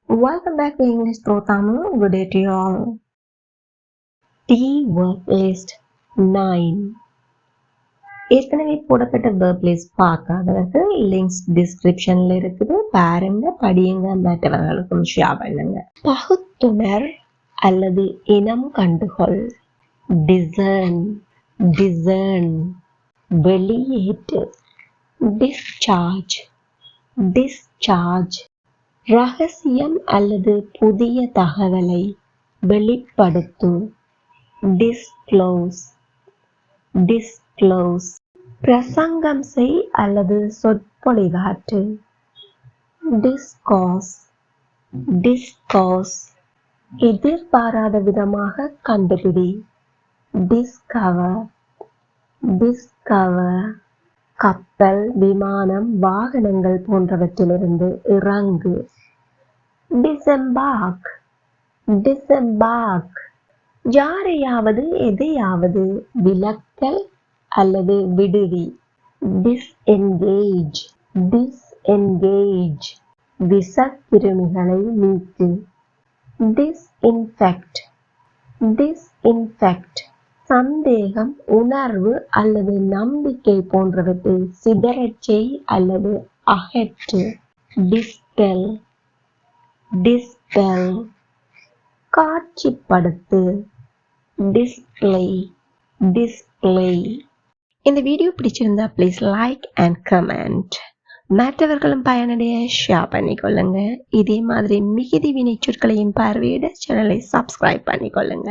Welcome back to English Pro Tamil. Good day to you all. T verb list 9. ஏற்கனவே போடப்பட்ட verb list பார்க்காதவர்கள் links டிஸ்கிரிப்ஷன்ல இருக்குது, பாருங்க, படியுங்க, மற்றவர்களுக்கும் ஷேர் பண்ணுங்க. பகுத்துணர் அல்லது இனம் கண்டுகொள். டிசர்ன், டிசர்ன், வெளியேற்று. டிஸ்சார்ஜ், டிஸ்சார்ஜ், ரகசியம் அல்லது புதிய தகவலை வெளிப்படுத்து. டிஸ்க்ளோஸ், டிஸ்க்ளோஸ், பிரசங்கம் செய் அல்லது சொற்பொழிவாற்று. டிஸ்கோர்ஸ், டிஸ்கோர்ஸ், எதிர்பாராத விதமாக கண்டுபிடி. டிஸ்கவர், டிஸ்கவர், கப்பல், விமானம், வாகனங்கள் போன்றவற்றிலிருந்து இறங்கு. டிசெம்பார்க், டிசெம்பார்க், யாரையாவது எதையாவது விலக்கல் அல்லது விடுவி. டிஸ்என்கேஜ், டிஸ்என்கேஜ், விஷக்கிருமிகளை நீக்கு. டிஸ்இன்ஃபெக்ட், டிஸ்இன்ஃபெக்ட், சந்தேகம், உணர்வு அல்லது நம்பிக்கை போன்றவற்றை சிதறச் செய் அல்லது அகற்று. டிஸ்பெல், டிஸ்பெல், காட்சிப்படுத்து. Display, display. இந்த வீடியோ பிடிச்சிருந்தா ப்ளீஸ் லைக் அண்ட் கமெண்ட். மற்றவர்களும் பயனடைய ஷேர் பண்ணிக்கொள்ளுங்க. இதே மாதிரி மிகுதி வினைச்சொற்களையும் பார்வையிட சேனலை சப்ஸ்கிரைப் பண்ணிக்கொள்ளுங்க.